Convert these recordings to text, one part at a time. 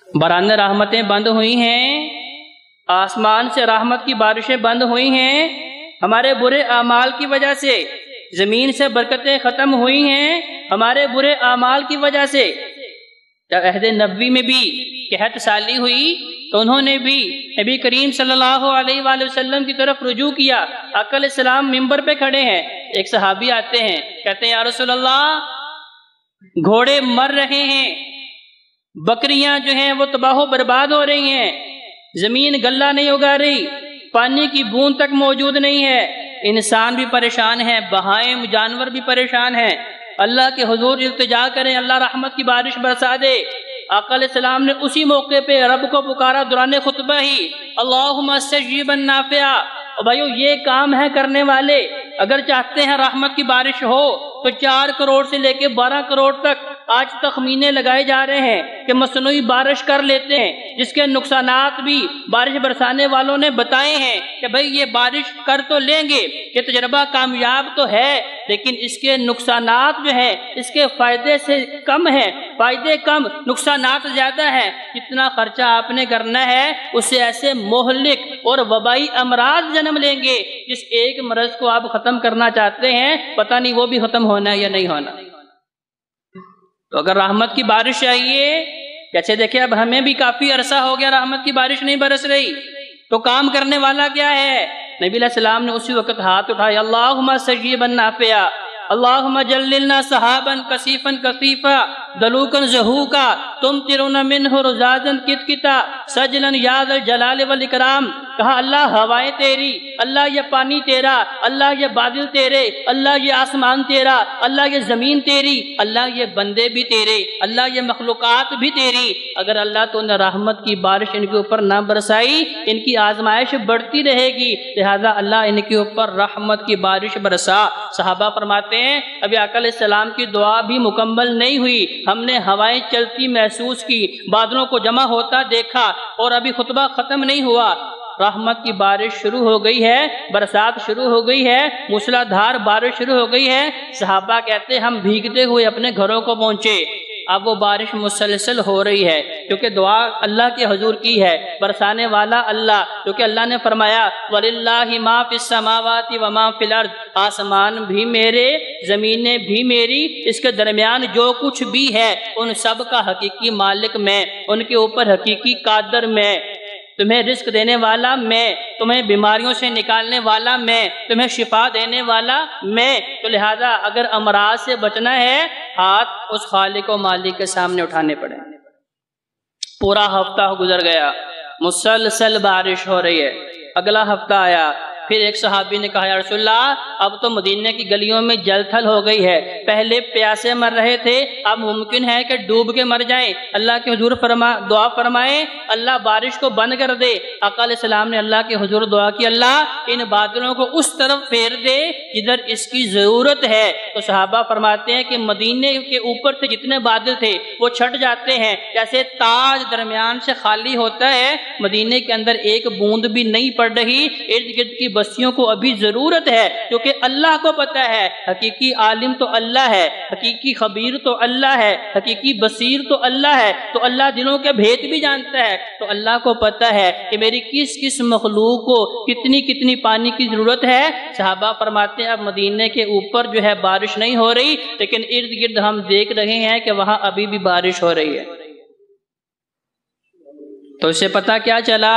برآمد رحمتیں بند ہوئی ہیں، آسمان سے رحمت کی بارشیں بند ہوئی ہیں، ہمارے برے اعمال کی وجہ سے زمین سے برکتیں ختم ہوئی ہیں، ہمارے برے اعمال کی وجہ سے۔ جب عہد نبوی میں بھی قحط سالی ہوئی تو انہوں نے بھی نبی کریم صلی اللہ علیہ وآلہ وسلم کی طرف رجوع کیا۔ آقا علیہ السلام ممبر پہ کھڑے ہیں، ایک صحابی آتے ہیں، کہتے ہیں یا رسول اللہ گھوڑے مر رہے ہیں، بکریاں جو ہیں وہ تباہ و برباد ہو رہی ہیں، زمین غلہ نہیں اگا رہی، پانی کی بوند تک موجود نہیں ہے، انسان بھی پریشان ہے، بہائم جانور بھی پریشان ہیں، اللہ کے حضور التجا کریں اللہ رحمت کی بارش برسا دے۔ آقا علیہ السلام نے اسی موقع پہ رب کو پکارا دوران خطبہ ہی، اللہم استجیبا نافعا۔ اور بھائیو یہ کام ہے کرنے والے، اگر چاہتے ہیں رحمت کی بارش ہو تو 4 کروڑ سے لے کے 12 کروڑ تک آج تخمینے لگائے جا رہے ہیں کہ مصنوعی بارش کر لیتے ہیں، جس کے نقصانات بھی بارش برسانے والوں نے بتائے ہیں کہ بھئی یہ بارش کر تو لیں گے، یہ تجربہ کامیاب تو ہے، لیکن اس کے نقصانات جو ہیں اس کے فائدے سے کم ہیں، فائدے کم نقصانات زیادہ ہیں۔ جتنا خرچہ آپ نے کرنا ہے اس سے ایسے مہلک اور وبائی امراض جنم لیں گے، جس ایک مرض کو آپ ختم کرنا چاہتے ہیں پتہ نہیں وہ بھی ختم ہونا ہے یا نہیں ہونا۔ تو اگر رحمت کی بارش چاہیے، جیسے دیکھیں اب ہمیں بھی کافی عرصہ ہو گیا رحمت کی بارش نہیں برس رہی، تو کام کرنے والا کیا ہے؟ نبی علیہ السلام نے اسی وقت ہاتھ اٹھایا، اللہم استجیبا نافعا، اللہم جللنا سحابا کثیفا کثیفا دلوکا زہوکا تمطرون منہ رزازا کتکتا سجلا یا ذا الجلال والاکرام۔ کہا اللہ ہوائیں تیری، اللہ یہ پانی تیرا، اللہ یہ بادل تیرے، اللہ یہ آسمان تیرا، اللہ یہ زمین تیری، اللہ یہ بندے بھی تیرے، اللہ یہ مخلوقات بھی تیری۔ اگر اللہ تو نے رحمت کی بارش ان کے اوپر نہ برسائی ان کی آزمائش بڑھتی رہے گی، لہذا اللہ ان کے اوپر رحمت کی بارش برسا۔ صحابہ فرماتے ہیں ابھی آقا علیہ السلام کی دعا بھی مکمل نہیں ہوئی، ہم نے ہوائیں چلتی محسوس کی، بادلوں کو جمع ہوتا دیکھا، اور ابھی خطبہ ختم نہیں ہوا، رحمت کی بارش شروع ہو گئی ہے، برسات شروع ہو گئی ہے، موسلا دھار بارش شروع ہو گئی ہے۔ صحابہ کہتے ہیں ہم بھیگتے ہوئے اپنے گھروں کو پہنچے، اب وہ بارش مسلسل ہو رہی ہے کیونکہ دعا اللہ کے حضور کی ہے، برسانے والا اللہ، کیونکہ اللہ نے فرمایا وَلِلَّهِ مَا فِي السَّمَاوَاتِ وَمَا فِي الْأَرْضِ، آسمان بھی میرے، زمینیں بھی میری، اس کے درمیان جو کچھ بھی ہے ان سب کا حقیقی مالک میں، ان کے اوپر حقیقی قادر میں، تمہیں رزق دینے والا میں، تمہیں بیماریوں سے نکالنے والا میں، تمہیں شفا دینے والا میں۔ تو لہذا اگر امراض سے بچنا ہے ہاتھ اس خالق و مالک کے سامنے اٹھانے پڑے۔ پورا ہفتہ گزر گیا، مسلسل بارش ہو رہی ہے، اگلا ہفتہ آیا، پھر ایک صحابی نے کہا یا رسول اللہ اب تو مدینہ کی گلیوں میں جل تھل ہو گئی ہے، پہلے پیاسے مر رہے تھے اب ممکن ہے کہ ڈوب کے مر جائیں، اللہ کے حضور دعا فرمائیں اللہ بارش کو بند کر دے۔ آقا علیہ السلام نے اللہ کے حضور دعا کی اللہ ان بادلوں کو اس طرف پھیر دے جدھر اس کی ضرورت ہے۔ تو صحابہ فرماتے ہیں کہ مدینہ کے اوپر سے جتنے بادل تھے وہ چھٹ جاتے ہیں، جیسے تاج درمیان سے خالی ہوتا ہے، مدینہ کے اندر ایک بوند بھی نہیں پڑ رہی، ارد گرد کی بستیوں کو ابھی ضرورت ہے، کیونکہ اللہ کو پتہ ہے حقیقی عالم تو اللہ ہے، حقیقی خبیر تو اللہ ہے، حقیقی بصیر تو اللہ ہے، تو اللہ دلوں کے بھید بھی جانتا ہے، تو اللہ کو پتہ ہے کہ میری کس کس مخلوق کو کتنی کتنی پانی کی ضرورت ہے۔ صحابہ فرماتے ہیں اب مدینہ کے اوپر جو ہے بارش نہیں ہو رہی، لیکن ارد گرد ہم دیکھ رہے ہیں کہ وہاں ابھی بھی بارش ہو رہی ہے۔ تو اسے پتہ کیا چلا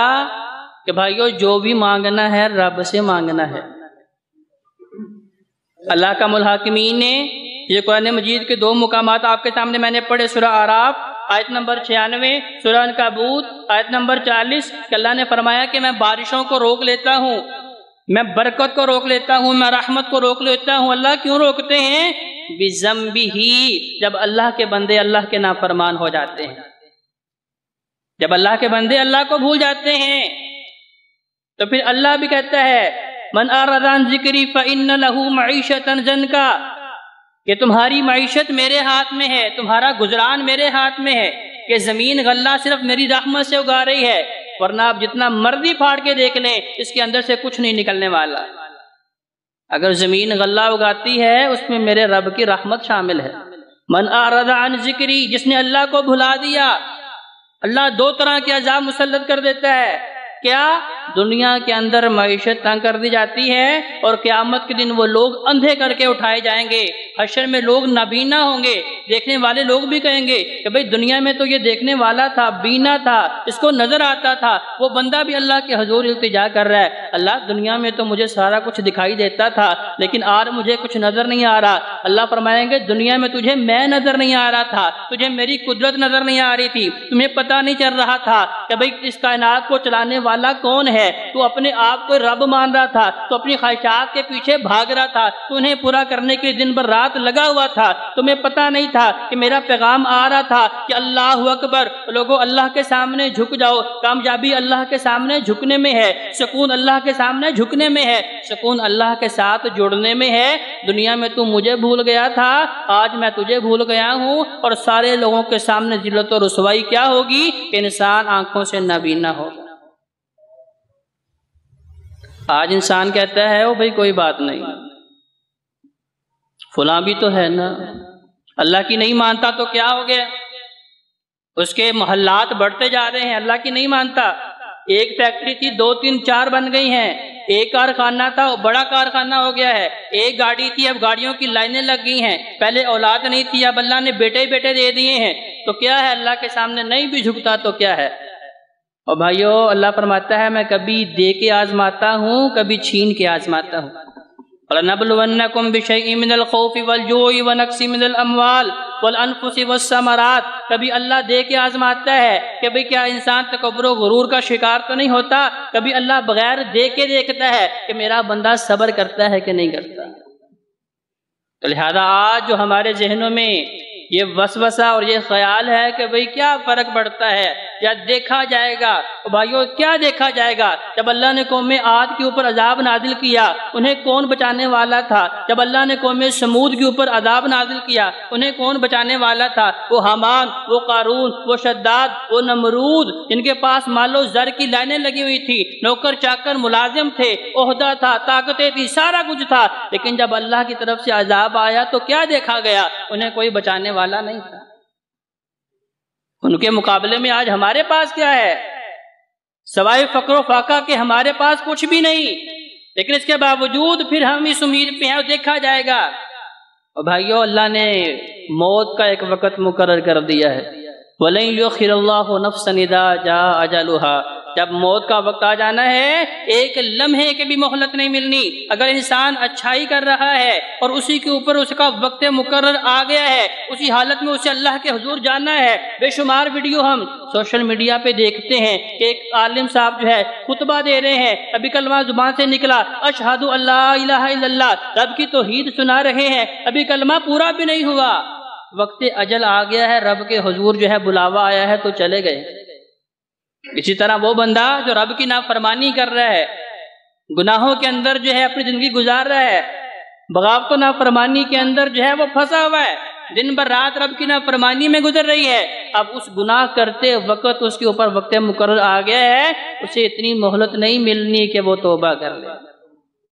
کہ بھائیو جو بھی مانگنا ہے رب سے مانگنا ہے۔ اللہ کا الحاکمین نے یہ قرآن مجید کے 2 مقامات آپ کے سامنے میں نے پڑھے، سورہ اعراف آیت نمبر 96، سورہ عنکبوت آیت نمبر 40، کہ اللہ نے فرمایا کہ میں بارشوں کو روک لیتا ہوں، میں برکت کو روک لیتا ہوں، میں رحمت کو روک لیتا ہوں۔ اللہ کیوں روکتے ہیں؟ بِذَنبِهِ، جب اللہ کے بندے اللہ کے نافرمان ہو جاتے ہیں، جب اللہ کے بندے اللہ کو بھول جاتے ہیں، تو پھر اللہ بھی کہتا ہے من اعرض عن ذکری فإن له معیشۃ ضنکا، کہ تمہاری معیشت میرے ہاتھ میں ہے، تمہارا گزران میرے ہاتھ میں ہے، کہ زمین غلہ صرف میری رحمت سے اگا رہی ہے، ورنہ آپ جتنا مرضی پھاڑ کے دیکھ لیں اس کے اندر سے کچھ نہیں نکلنے والا۔ اگر زمین غلہ اگاتی ہے اس میں میرے رب کی رحمت شامل ہے۔ من اعرض عن ذکری، جس نے اللہ کو بھلا دیا، اللہ دو طرح کے عذاب مسلط کر دیتا ہے. کیا؟ دنیا کے اندر معیشت تنگ کر دی جاتی ہے اور قیامت کے دن وہ لوگ اندھے کر کے اٹھائے جائیں گے. حشر میں لوگ نابینا ہوں گے. دیکھنے والے لوگ بھی کہیں گے کہ بھئی دنیا میں تو یہ دیکھنے والا تھا، بینا تھا، اس کو نظر آتا تھا، وہ بندہ بھی اللہ کے حضور التجا کر رہا ہے. اللہ دنیا میں تو مجھے سارا کچھ دکھائی دیتا تھا لیکن آج مجھے کچھ نظر نہیں آ رہا. اللہ فرمائیں گے دنیا میں تجھے میں نظر نہیں آ رہا تھا، تجھے میری قدرت نظر نہیں آ رہی تھی، تمہیں پتہ نہیں چل رہا تھا کہ بھئی اس کائنات کو چلانے والا کون ہے. تو اپنے آپ کو رب مان رہا تھا، تو اپنی خواہشات کے پیچھے بھاگ رہا تھا، تو انہیں پورا کرنے کے دن بھر رات لگا ہوا تھا. تمہیں پتہ نہیں تھا کہ میرا پیغام آ رہا تھا کہ اللہ اکبر، لوگوں اللہ کے سامنے جھک جاؤ. کامیابی اللہ کے سامنے جھکنے میں ہے، سکون اللہ کے سامنے جھکنے میں ہے، سکون اللہ کے ساتھ جڑنے میں ہے. دنیا میں تو مجھے بھول گیا تھا، آج میں تجھے بھول گیا ہوں. اور سارے لوگوں کے سامنے ذلت و رسوائی کیا ہوگی کہ انسان آنکھوں سے نابینا ہوگا. آج انسان کہتا ہے او بھائی کوئی بات نہیں، فلاں بھی تو ہے نا، اللہ کی نہیں مانتا تو کیا ہو گیا. اس کے محلات بڑھتے جا رہے ہیں، اللہ کی نہیں مانتا. ایک فیکٹری تھی، 2 3 4 بن گئی ہیں. ایک کارخانہ تھا، وہ بڑا کارخانہ ہو گیا ہے. ایک گاڑی تھی، اب گاڑیوں کی لائنیں لگ گئی ہیں. پہلے اولاد نہیں تھی، اب اللہ نے بیٹے بیٹے دے دیے ہیں. تو کیا ہے، اللہ کے سامنے نہیں بھی جھکتا تو کیا ہے. اور بھائیو اللہ فرماتا ہے میں کبھی دے کے آزماتا ہوں، کبھی چھین کے آزماتا ہوں. وَلَنَبْلُوَنَّكُمْ بِشَيْءٍ مِّنَ الْخَوْفِ وَالْجُوعِ وَنَقْصٍ مِّنَ الْأَمْوَالِ وَالْأَنفُسِ وَالثَّمَرَاتِ. کبھی اللہ دے کے آزماتا ہے کہ بھئی کیا انسان تکبر و غرور کا شکار تو نہیں ہوتا. کبھی اللہ بغیر دے کے دیکھتا ہے کہ میرا بندہ صبر کرتا ہے کہ نہیں کرتا. تو لہذا آج جو ہمارے ذہنوں میں یہ وسوسہ اور یہ خیال ہے کہ بھئی کیا فرق پڑتا ہے یا دیکھا جائے گا. بھائیو کیا دیکھا جائے گا؟ جب اللہ نے قوم عاد کے اوپر عذاب نازل کیا انہیں کون بچانے والا تھا؟ جب اللہ نے قوم سمود کے اوپر عذاب نازل کیا انہیں کون بچانے والا تھا؟ وہ حامان، وہ قارون، وہ شداد، وہ نمرود، جن کے پاس مال و زر کی لائنیں لگی ہوئی تھی، نوکر چاکر ملازم تھے، عہدہ تھا، طاقتیں تھی، سارا کچھ تھا. لیکن جب اللہ کی طرف سے عذاب آیا تو کیا دیکھا گیا؟ انہیں کوئی بچانے والا نہیں تھا. ان کے مقابلے میں آج ہمارے پاس کیا ہے؟ سوائے فقر و فاقہ کے ہمارے پاس کچھ بھی نہیں. لیکن اس کے باوجود پھر ہم اس امید پہ ہیں دیکھا جائے گا. اور بھائیو اللہ نے موت کا ایک وقت مقرر کر دیا ہے. وَلَن يُؤَخِّرَ اللَّهُ نَفْسًا إِذَا جَاءَ أَجَلُهَا. جب موت کا وقت آ جانا ہے ایک لمحے کی بھی مہلت نہیں ملنی. اگر انسان اچھائی کر رہا ہے اور اسی کے اوپر اس کا وقت مقرر آ گیا ہے، اسی حالت میں اسے اللہ کے حضور جانا ہے. بے شمار ویڈیو ہم سوشل میڈیا پہ دیکھتے ہیں کہ ایک عالم صاحب جو ہے خطبہ دے رہے ہیں، ابھی کلمہ زبان سے نکلا اشہد ان لا الہ الا اللہ، رب کی توحید سنا رہے ہیں، ابھی کلمہ پورا بھی نہیں ہوا، وقت اجل آ گیا ہے، رب کے حضور جو ہے بلاوا آیا ہے تو چلے گئے. اسی طرح وہ بندہ جو رب کی نافرمانی کر رہا ہے، گناہوں کے اندر جو ہے اپنی زندگی گزار رہا ہے، بغاوت و نافرمانی کے اندر جو ہے وہ پھنسا ہوا ہے، دن بھر رات رب کی نافرمانی میں گزر رہی ہے. اب اس گناہ کرتے وقت اس کے اوپر وقت مقرر آ گیا ہے، اسے اتنی مہلت نہیں ملنی کہ وہ توبہ کر لے.